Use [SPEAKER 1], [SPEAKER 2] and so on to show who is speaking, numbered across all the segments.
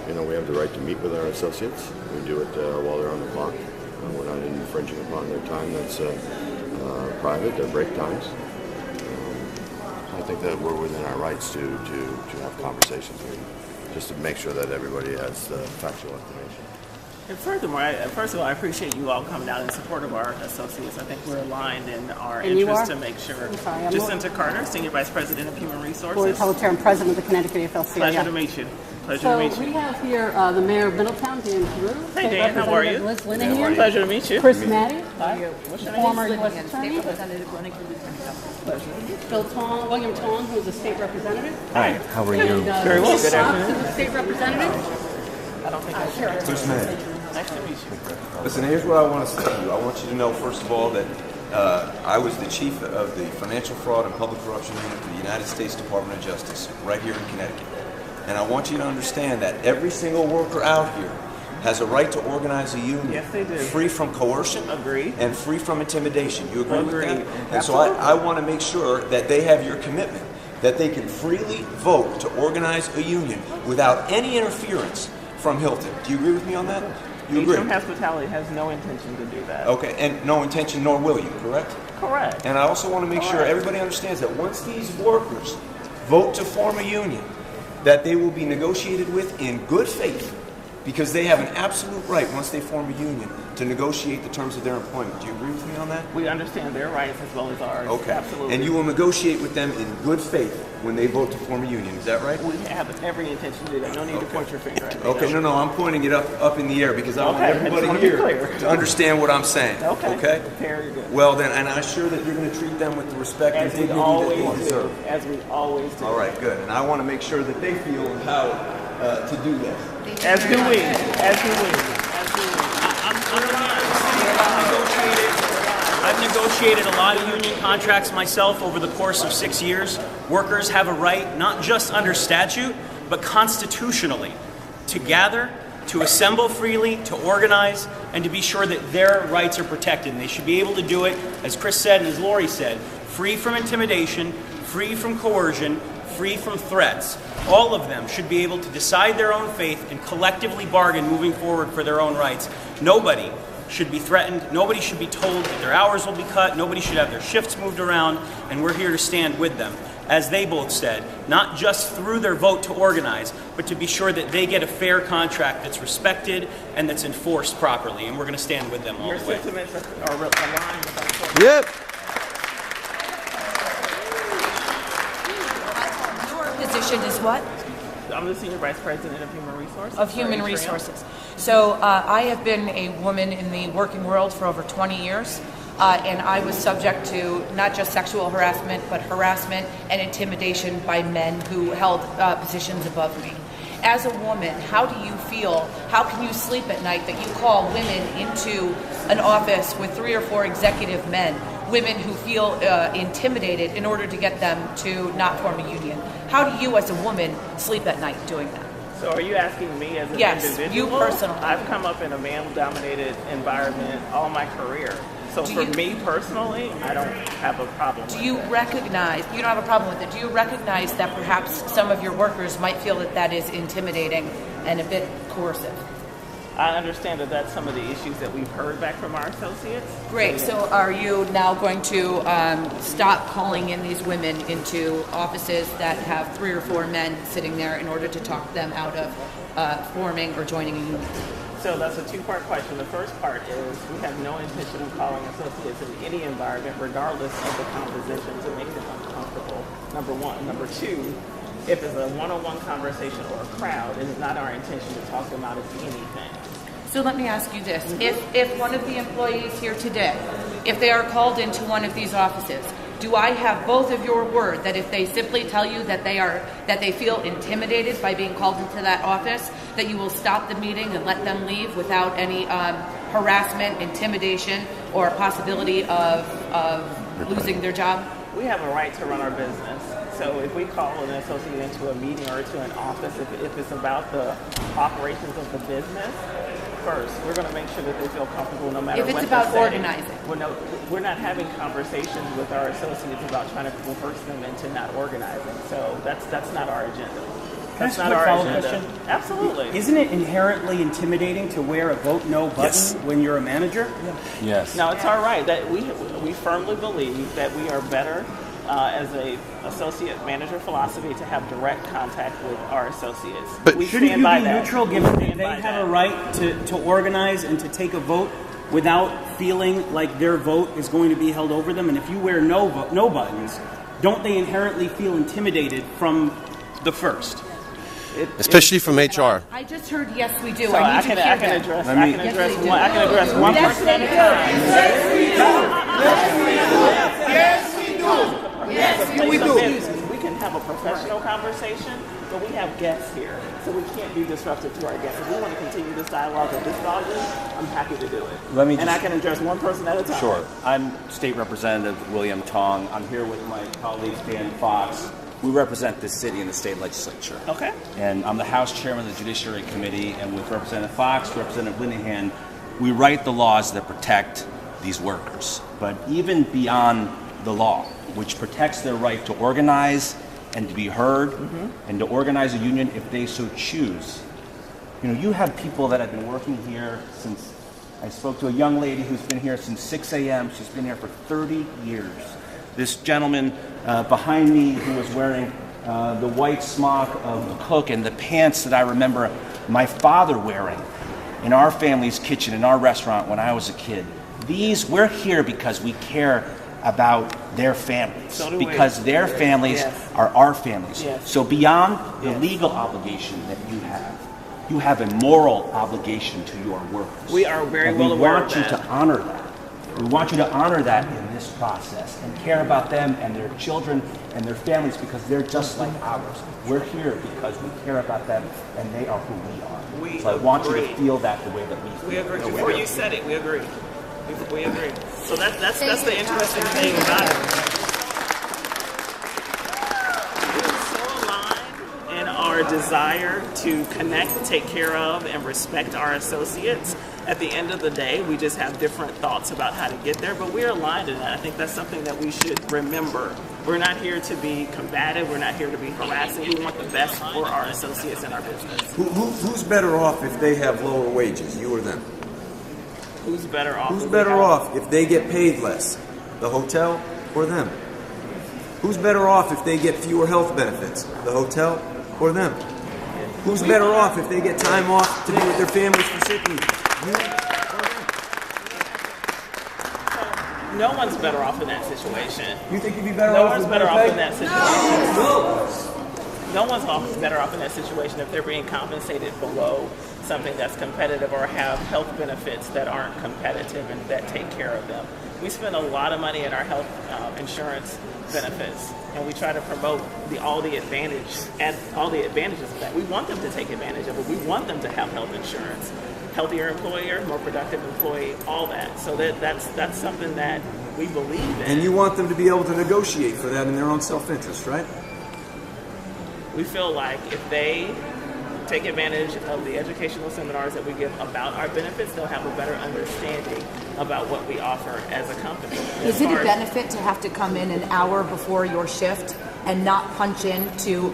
[SPEAKER 1] You know, we have the right to meet with our associates. We do it while they're on the clock. We're not infringing upon their time. That's private, their break times. I think that we're within our rights to have conversations with them, just to make sure that everybody has factual information.
[SPEAKER 2] And furthermore, first of all, I appreciate you all coming out in support of our associates. I think we're aligned in our interest to make sure. Jacinta Carter, Senior Vice President of Human Resources.
[SPEAKER 3] Lori Pelletier, I'm President of the Connecticut AFL-CIO.
[SPEAKER 2] Pleasure to meet you.
[SPEAKER 3] So we have here the Mayor of Middletown, Dan Carew.
[SPEAKER 2] Hey Dan, how are you?
[SPEAKER 3] Liz Linehan.
[SPEAKER 2] Pleasure to meet you.
[SPEAKER 3] Chris Matty.
[SPEAKER 2] What's your
[SPEAKER 3] former
[SPEAKER 2] name?
[SPEAKER 3] U.S. Attorney. Phil Tong, William Tong, who is a state representative.
[SPEAKER 4] Hi, how are you?
[SPEAKER 2] Very well. Good afternoon.
[SPEAKER 3] Who's a state representative.
[SPEAKER 2] I don't think I've heard.
[SPEAKER 5] Chris Matty.
[SPEAKER 2] Nice to meet you.
[SPEAKER 5] Listen, here's what I want to say to you. I want you to know, first of all, that I was the chief of the Financial Fraud and Public Corruption Unit for the United States Department of Justice right here in Connecticut. And I want you to understand that every single worker out here has a right to organize a union.
[SPEAKER 2] Yes, they do.
[SPEAKER 5] Free from coercion.
[SPEAKER 2] Agreed.
[SPEAKER 5] And free from intimidation. You agree with that? And
[SPEAKER 2] Absolutely.
[SPEAKER 5] so I want to make sure that they have your commitment, that they can freely vote to organize a union without any interference from Hilton. Do you agree with me on that? You agree?
[SPEAKER 2] Atrium Hospitality has no intention to do that.
[SPEAKER 5] Okay, and no intention, nor will you, correct?
[SPEAKER 2] Correct.
[SPEAKER 5] And I also want to make sure everybody understands that once these workers vote to form a union, that they will be negotiated with in good faith, because they have an absolute right, once they form a union, to negotiate the terms of their employment. Do you agree with me on that?
[SPEAKER 2] We understand their rights as well as ours.
[SPEAKER 5] Okay.
[SPEAKER 2] Absolutely.
[SPEAKER 5] And you will negotiate with them in good faith when they vote to form a union. Is that right?
[SPEAKER 2] We have every intention to do that. No need to point your finger at me.
[SPEAKER 5] Okay, no, I'm pointing it up in the air because I want
[SPEAKER 2] Okay, I just
[SPEAKER 5] everybody
[SPEAKER 2] want to be
[SPEAKER 5] here
[SPEAKER 2] clear.
[SPEAKER 5] to understand what I'm saying.
[SPEAKER 2] Okay. Very good.
[SPEAKER 5] Well then, and I'm sure that you're going to treat them with the respect and
[SPEAKER 2] As we
[SPEAKER 5] dignity that
[SPEAKER 2] always
[SPEAKER 5] they
[SPEAKER 2] do.
[SPEAKER 5] deserve.
[SPEAKER 2] As we always do.
[SPEAKER 5] All right, good. And I want to make sure that they feel empowered to do this.
[SPEAKER 2] As do we. As do we. As do we.
[SPEAKER 6] I've negotiated a lot of union contracts myself over the course of 6 years. Workers have a right, not just under statute, but constitutionally, to gather, to assemble freely, to organize, and to be sure that their rights are protected. And they should be able to do it, as Chris said and as Lori said, free from intimidation, free from coercion, free from threats. All of them should be able to decide their own fate and collectively bargain moving forward for their own rights. Nobody should be threatened. Nobody should be told that their hours will be cut. Nobody should have their shifts moved around. And we're here to stand with them, as they both said, not just through their vote to organize, but to be sure that they get a fair contract that's respected and that's enforced properly. And we're going to stand with them all
[SPEAKER 2] Your
[SPEAKER 6] the way.
[SPEAKER 2] sentiments are aligned with our
[SPEAKER 5] Yep.
[SPEAKER 7] Your position is what?
[SPEAKER 2] I'm the Senior Vice President of Human Resources.
[SPEAKER 7] Of Human Resources. So I have been a woman in the working world for over 20 years, and I was subject to not just sexual harassment, but harassment and intimidation by men who held positions above me. As a woman, how do you feel? How can you sleep at night that you call women into an office with 3 or 4 executive men, women who feel intimidated in order to get them to not form a union? How do you as a woman sleep at night doing that?
[SPEAKER 2] So are you asking me as an
[SPEAKER 7] Yes,
[SPEAKER 2] individual?
[SPEAKER 7] you personally.
[SPEAKER 2] I've come up in a male-dominated environment all my career. So for me personally, I don't have a problem with
[SPEAKER 7] Do you recognize, you don't have a problem with it, do you recognize that perhaps some of your workers might feel that that is intimidating and a bit coercive?
[SPEAKER 2] I understand that that's some of the issues that we've heard back from our associates.
[SPEAKER 7] Great. So are you now going to stop calling in these women into offices that have 3 or 4 men sitting there in order to talk them out of forming or joining a union?
[SPEAKER 2] So that's a 2-part question. The first part is we have no intention of calling associates in any environment, regardless of the composition, to make them uncomfortable, number 1. Number 2, if it's a one-on-one conversation or a crowd, it is not our intention to talk them out of anything.
[SPEAKER 7] So let me ask you this. If one of the employees here today, if they are called into one of these offices, do I have both of your word that if they simply tell you that they feel intimidated by being called into that office, that you will stop the meeting and let them leave without any harassment, intimidation, or a possibility of losing their job?
[SPEAKER 2] We have a right to run our business. So if we call an associate into a meeting or to an office, if it's about the operations of the business, first, we're going to make sure that they feel comfortable no matter what.
[SPEAKER 7] If it's about organizing.
[SPEAKER 2] We're not having conversations with our associates about trying to coerce them into not organizing. So that's not our agenda. That's
[SPEAKER 6] Can I
[SPEAKER 2] not
[SPEAKER 6] ask a
[SPEAKER 2] our
[SPEAKER 6] quick follow-up
[SPEAKER 2] agenda.
[SPEAKER 6] question?
[SPEAKER 2] Absolutely.
[SPEAKER 6] Isn't it inherently intimidating to wear a vote no button when you're a manager?
[SPEAKER 4] Yes.
[SPEAKER 2] No, it's all right. That we firmly believe that we are better as a associate manager philosophy to have direct contact with our associates.
[SPEAKER 4] But
[SPEAKER 2] we
[SPEAKER 6] Shouldn't
[SPEAKER 2] stand
[SPEAKER 6] you
[SPEAKER 2] by
[SPEAKER 6] be
[SPEAKER 2] that.
[SPEAKER 6] neutral,
[SPEAKER 2] We
[SPEAKER 6] given
[SPEAKER 2] stand
[SPEAKER 6] that
[SPEAKER 2] by
[SPEAKER 6] they have
[SPEAKER 2] that.
[SPEAKER 6] a right to organize and to take a vote without feeling like their vote is going to be held over them? And if you wear no buttons, don't they inherently feel intimidated from the first?
[SPEAKER 4] Especially from HR.
[SPEAKER 7] I just heard yes, we do.
[SPEAKER 2] So
[SPEAKER 7] I
[SPEAKER 2] I
[SPEAKER 7] need
[SPEAKER 2] can
[SPEAKER 7] to hear
[SPEAKER 2] address
[SPEAKER 7] that.
[SPEAKER 2] I can address one person at a time. Yes, we do. We can have a professional conversation, but we have guests here, so we can't be disruptive to our guests. If we want to continue this dialogue at this volume, I'm happy to do it. And I can address one person at a time.
[SPEAKER 8] Sure. I'm State Representative William Tong. I'm here with my colleagues Dan Fox. We represent the city and the state legislature.
[SPEAKER 2] Okay.
[SPEAKER 8] And I'm the House Chairman of the Judiciary Committee, and with Representative Fox, Representative Linehan, we write the laws that protect these workers. But even beyond the law, which protects their right to organize and to be heard and to organize a union if they so choose. You know, you have people that have been working here since, I spoke to a young lady who's been here since 6 a.m. She's been here for 30 years. This gentleman behind me who was wearing the white smock of the cook and the pants that I remember my father wearing in our family's kitchen, in our restaurant when I was a kid. We're here because we care about their families,
[SPEAKER 2] So do we.
[SPEAKER 8] because their families
[SPEAKER 2] Yes.
[SPEAKER 8] are our families.
[SPEAKER 2] Yes.
[SPEAKER 8] So beyond the legal obligation that you have a moral obligation to your workers.
[SPEAKER 2] We are very
[SPEAKER 8] And
[SPEAKER 2] well
[SPEAKER 8] we
[SPEAKER 2] aware
[SPEAKER 8] want
[SPEAKER 2] of
[SPEAKER 8] you
[SPEAKER 2] that.
[SPEAKER 8] to honor that. We want you to honor that in this process and care about them and their children and their families because they're just like ours. We're here because we care about them and they are who we are.
[SPEAKER 2] We
[SPEAKER 8] So I want you
[SPEAKER 2] agree.
[SPEAKER 8] to feel that the way that we feel.
[SPEAKER 2] We agree. Before you said it, we agree. We agree. So that's the interesting thing about it. We're so aligned in our desire to connect, take care of, and respect our associates. At the end of the day, we just have different thoughts about how to get there, but we're aligned in that. I think that's something that we should remember. We're not here to be combative. We're not here to be harassing. We want the best for our associates and our business.
[SPEAKER 5] Who's better off if they have lower wages, you or them?
[SPEAKER 2] Who's better off?
[SPEAKER 5] Who's
[SPEAKER 2] if we
[SPEAKER 5] better
[SPEAKER 2] have-
[SPEAKER 5] off if they get paid less, the hotel or them? Who's better off if they get fewer health benefits, the hotel or them? Who's better off if they get time off to be with their families for sick leave? You or them?
[SPEAKER 2] No one's better off in that situation.
[SPEAKER 5] You think you'd be better
[SPEAKER 2] No
[SPEAKER 5] off
[SPEAKER 2] one's
[SPEAKER 5] with
[SPEAKER 2] better
[SPEAKER 5] better
[SPEAKER 2] off
[SPEAKER 5] pay?
[SPEAKER 2] in that situation. No one's better off in that situation if they're being compensated below something that's competitive or have health benefits that aren't competitive and that take care of them. We spend a lot of money in our health insurance benefits, and we try to promote all the advantages of that. We want them to take advantage of it. We want them to have health insurance. Healthier employer, more productive employee, all that. So that's something that we believe in.
[SPEAKER 5] And you want them to be able to negotiate for that in their own self-interest, right?
[SPEAKER 2] We feel like if they take advantage of the educational seminars that we give about our benefits, they'll have a better understanding about what we offer as a company.
[SPEAKER 9] Is it a benefit to have to come in an hour before your shift and not punch in to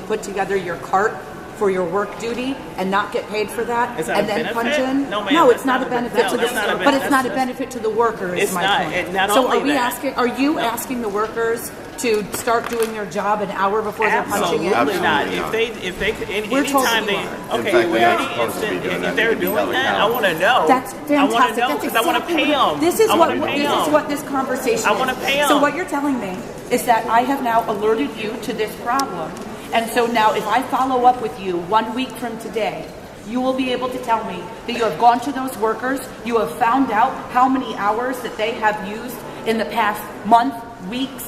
[SPEAKER 9] put together your cart for your work duty and not get paid for that?
[SPEAKER 2] Is that
[SPEAKER 9] and
[SPEAKER 2] a
[SPEAKER 9] then
[SPEAKER 2] benefit?
[SPEAKER 9] punch in?
[SPEAKER 2] No, ma'am,
[SPEAKER 9] No,
[SPEAKER 2] that's
[SPEAKER 9] it's not
[SPEAKER 2] not
[SPEAKER 9] a
[SPEAKER 2] a
[SPEAKER 9] benefit
[SPEAKER 2] no,
[SPEAKER 9] to the
[SPEAKER 2] that's not a
[SPEAKER 9] but it's not a
[SPEAKER 2] benefit.
[SPEAKER 9] benefit to the worker is
[SPEAKER 2] It's
[SPEAKER 9] my
[SPEAKER 2] not.
[SPEAKER 9] point.
[SPEAKER 2] It- not
[SPEAKER 9] so
[SPEAKER 2] only
[SPEAKER 9] are we
[SPEAKER 2] that.
[SPEAKER 9] asking asking the workers to start doing their job an hour before they're punching in?
[SPEAKER 2] Absolutely not.
[SPEAKER 1] Absolutely
[SPEAKER 2] If they
[SPEAKER 9] We're told
[SPEAKER 2] anytime
[SPEAKER 9] you
[SPEAKER 2] they
[SPEAKER 9] are.
[SPEAKER 2] okay,
[SPEAKER 1] In fact,
[SPEAKER 2] with
[SPEAKER 1] they are
[SPEAKER 2] any
[SPEAKER 1] supposed to be
[SPEAKER 2] instant,
[SPEAKER 1] doing
[SPEAKER 2] if
[SPEAKER 1] that.
[SPEAKER 2] they're
[SPEAKER 1] They need to be
[SPEAKER 2] doing
[SPEAKER 1] held
[SPEAKER 2] that, I want to know.
[SPEAKER 9] That's
[SPEAKER 2] I want
[SPEAKER 9] fantastic.
[SPEAKER 2] to know
[SPEAKER 9] That's
[SPEAKER 2] because I want to
[SPEAKER 9] exactly
[SPEAKER 2] pay them.
[SPEAKER 9] This is
[SPEAKER 2] I
[SPEAKER 9] what
[SPEAKER 2] wanna pay
[SPEAKER 9] this is
[SPEAKER 2] them.
[SPEAKER 9] what this conversation
[SPEAKER 2] I
[SPEAKER 9] is.
[SPEAKER 2] wanna pay
[SPEAKER 9] So
[SPEAKER 2] 'em.
[SPEAKER 9] what you're telling me is that I have now alerted you to this problem, and so now if I follow up with you 1 week from today, you will be able to tell me that you have gone to those workers, you have found out how many hours that they have used in the past month, weeks,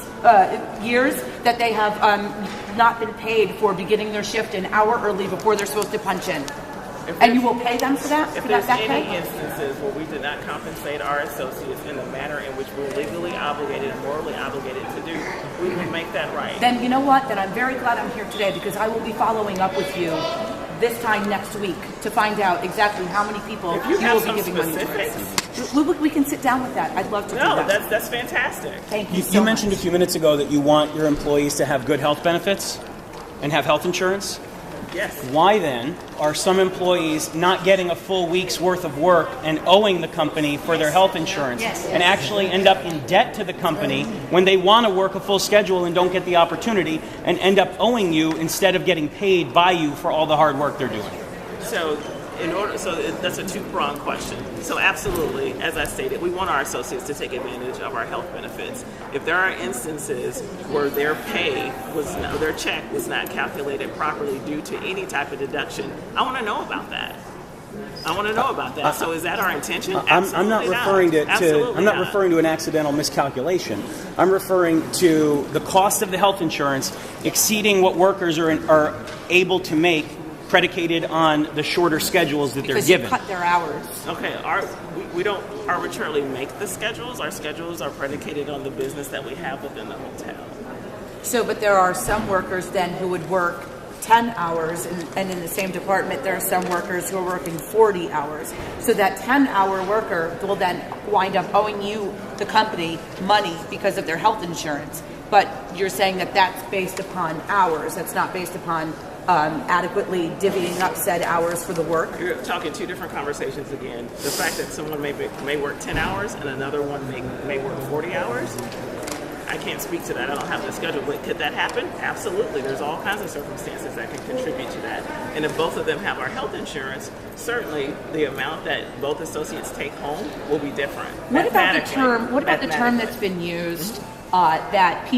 [SPEAKER 9] years that they have not been paid for beginning their shift an hour early before they're supposed to punch in. And you will pay them for that?
[SPEAKER 2] If
[SPEAKER 9] For
[SPEAKER 2] there's
[SPEAKER 9] that
[SPEAKER 2] any
[SPEAKER 9] pay?
[SPEAKER 2] instances where we did not compensate our associates in the manner in which we're legally obligated and morally obligated to do, we will make that right.
[SPEAKER 9] Then you know what? Then I'm very glad I'm here today because I will be following up with you this time next week to find out exactly how many people
[SPEAKER 2] If you
[SPEAKER 9] you
[SPEAKER 2] have
[SPEAKER 9] will be
[SPEAKER 2] some
[SPEAKER 9] giving money
[SPEAKER 2] specifics,
[SPEAKER 9] to. We can sit down with that. I'd love to do
[SPEAKER 2] no,
[SPEAKER 9] that.
[SPEAKER 2] that's fantastic.
[SPEAKER 9] Thank you
[SPEAKER 6] You,
[SPEAKER 9] so
[SPEAKER 6] you
[SPEAKER 9] much.
[SPEAKER 6] mentioned a few minutes ago that you want your employees to have good health benefits and have health insurance.
[SPEAKER 2] Yes.
[SPEAKER 6] Why then are some employees not getting a full week's worth of work and owing the company for their health insurance and actually end up in debt to the company when they want to work a full schedule and don't get the opportunity and end up owing you instead of getting paid by you for all the hard work they're doing?
[SPEAKER 2] So that's a two-pronged question. So absolutely, as I stated, we want our associates to take advantage of our health benefits. If there are instances where their their check was not calculated properly due to any type of deduction, I want to know about that. So is that our intention?
[SPEAKER 6] I'm not referring to an accidental miscalculation. I'm referring to the cost of the health insurance exceeding what workers are able to make, predicated on the shorter schedules that they're given.
[SPEAKER 9] Because you cut their hours.
[SPEAKER 2] Okay, we don't arbitrarily make the schedules. Our schedules are predicated on the business that we have within the hotel.
[SPEAKER 9] So, but there are some workers then who would work 10 hours, and in the same department there are some workers who are working 40 hours. So that 10-hour worker will then wind up owing you, the company, money because of their health insurance. But you're saying that that's based upon hours. That's not based upon adequately divvying up said hours for the work.
[SPEAKER 2] You're talking two different conversations again. The fact that someone may work 10 hours and another one may work 40 hours, I can't speak to that. I don't have the schedule, but could that happen? Absolutely. There's all kinds of circumstances that can contribute to that. And if both of them have our health insurance, certainly the amount that both associates take home will be different.
[SPEAKER 9] What about the term that's been used that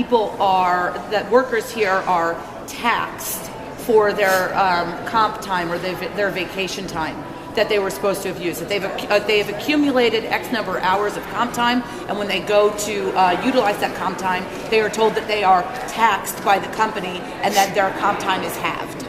[SPEAKER 9] workers here are taxed for their comp time or their vacation time that they were supposed to have used? That they've accumulated X number of hours of comp time, and when they go to utilize that comp time, they are told that they are taxed by the company and that their comp time is halved.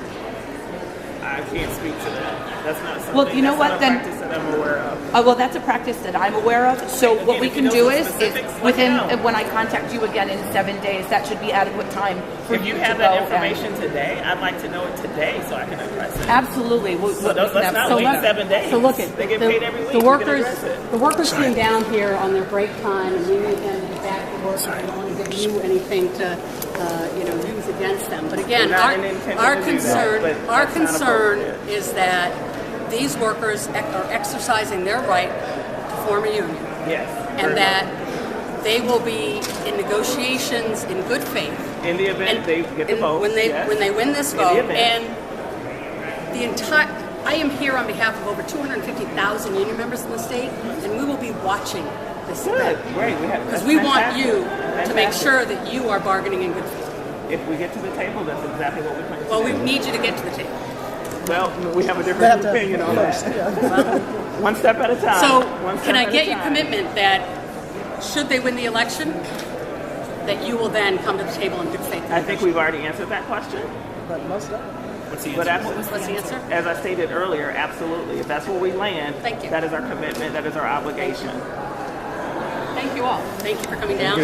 [SPEAKER 2] I can't speak to that. That's not something.
[SPEAKER 9] Well, you know what? Then
[SPEAKER 2] practice that I'm aware of.
[SPEAKER 9] Well, that's a practice that I'm aware of. So
[SPEAKER 2] Again,
[SPEAKER 9] what we
[SPEAKER 2] if
[SPEAKER 9] can
[SPEAKER 2] you know
[SPEAKER 9] do
[SPEAKER 2] some
[SPEAKER 9] is
[SPEAKER 2] specifics, let
[SPEAKER 9] within
[SPEAKER 2] me know.
[SPEAKER 9] when I contact you again in 7 days, that should be adequate time for
[SPEAKER 2] If you
[SPEAKER 9] to
[SPEAKER 2] have
[SPEAKER 9] go
[SPEAKER 2] that
[SPEAKER 9] and-
[SPEAKER 2] information today, I'd like to know it today so I can address it.
[SPEAKER 9] Absolutely.
[SPEAKER 2] So let's not wait 7 days.
[SPEAKER 3] So look at
[SPEAKER 2] they get paid every week.
[SPEAKER 3] the
[SPEAKER 2] We can
[SPEAKER 3] workers.
[SPEAKER 2] address it.
[SPEAKER 3] The workers came down here on their break time, and we need them to get back to work. I don't want to give you anything to use against them. But again,
[SPEAKER 2] We're not intending
[SPEAKER 3] our
[SPEAKER 2] to do that, but
[SPEAKER 3] our
[SPEAKER 2] that's not
[SPEAKER 3] concern
[SPEAKER 2] appropriate.
[SPEAKER 3] is that these workers are exercising their right to form a union,
[SPEAKER 2] Yes.
[SPEAKER 3] and that they will be in negotiations in good faith.
[SPEAKER 2] In the event they get the vote.
[SPEAKER 3] when they
[SPEAKER 2] yes.
[SPEAKER 3] when they win this
[SPEAKER 2] In the
[SPEAKER 3] vote,
[SPEAKER 2] event.
[SPEAKER 3] and the entire. I am here on behalf of over 250,000 union members in the state, and we will be watching this
[SPEAKER 2] Good. Great.
[SPEAKER 3] because we want you to make sure that you are bargaining in good faith.
[SPEAKER 2] If we get to the table, that's exactly what we plan to
[SPEAKER 3] Well,
[SPEAKER 2] do.
[SPEAKER 3] we need you to get to the table.
[SPEAKER 2] Well, we have a different opinion on that. One step at a time.
[SPEAKER 3] So,
[SPEAKER 2] One step
[SPEAKER 3] can I
[SPEAKER 2] at a
[SPEAKER 3] get your
[SPEAKER 2] time.
[SPEAKER 3] commitment that should they win the election, that you will then come to the table in good faith?
[SPEAKER 2] I think we've already answered that question.
[SPEAKER 6] What's the
[SPEAKER 2] But
[SPEAKER 6] answer?
[SPEAKER 3] What's the answer?
[SPEAKER 2] as I stated earlier, absolutely. If that's where we land,
[SPEAKER 3] Thank you.
[SPEAKER 2] that is our commitment. That is our obligation.
[SPEAKER 3] Thank you all. Thank you for coming down.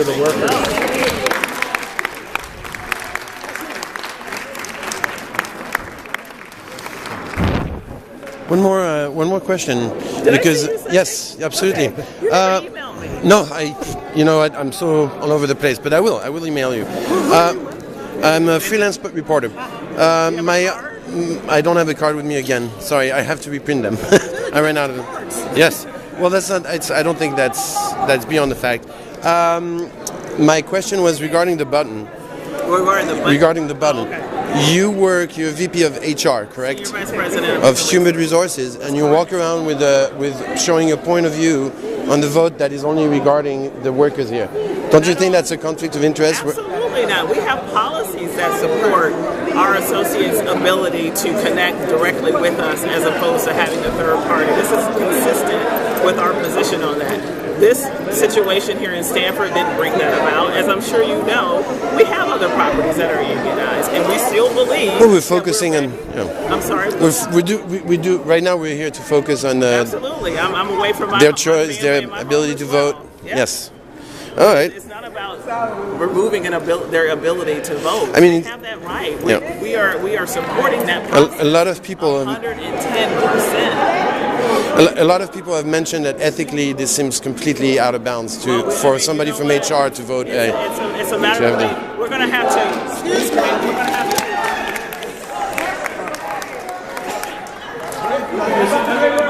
[SPEAKER 4] One more question,
[SPEAKER 2] Did I
[SPEAKER 4] because
[SPEAKER 2] see you say
[SPEAKER 4] yes, absolutely.
[SPEAKER 2] You never emailed me.
[SPEAKER 4] No, I'm so all over the place, but I will email you. I'm a freelance reporter. I don't have a card with me again. Sorry, I have to reprint them. I ran out of them. Yes. Well, that's not. I don't think that's beyond the fact. My question was regarding the button. Regarding the button.
[SPEAKER 2] Okay.
[SPEAKER 4] You're VP of HR, correct?
[SPEAKER 2] Senior Vice President
[SPEAKER 4] Of Human Resources, and you walk around with showing a point of view on the vote that is only regarding the workers here. Don't you think that's a conflict of interest?
[SPEAKER 2] Absolutely not. We have policies that support our associates' ability to connect directly with us as opposed to having a third party. This is consistent with our position on that. This situation here in Stamford didn't bring that about. As I'm sure you know, we have other properties that are unionized, and we still believe.
[SPEAKER 4] Well, we're focusing on.
[SPEAKER 2] I'm sorry.
[SPEAKER 4] We do. Right now, we're here to focus on
[SPEAKER 2] Absolutely. I'm away from my
[SPEAKER 4] their choice,
[SPEAKER 2] family
[SPEAKER 4] their
[SPEAKER 2] and my
[SPEAKER 4] ability
[SPEAKER 2] home
[SPEAKER 4] to
[SPEAKER 2] as well.
[SPEAKER 4] vote.
[SPEAKER 2] Yeah.
[SPEAKER 4] Yes. All right.
[SPEAKER 2] It's not about removing their ability to vote.
[SPEAKER 4] I mean,
[SPEAKER 2] they have that right.
[SPEAKER 4] Yeah.
[SPEAKER 2] We are supporting that process.
[SPEAKER 4] A lot of people.
[SPEAKER 2] 110%.
[SPEAKER 4] A lot of people have mentioned that ethically this seems completely out of bounds for somebody from HR to vote.
[SPEAKER 2] It's a matter of we're going to have to. Excuse me. We're going to have to.
[SPEAKER 10] Is it?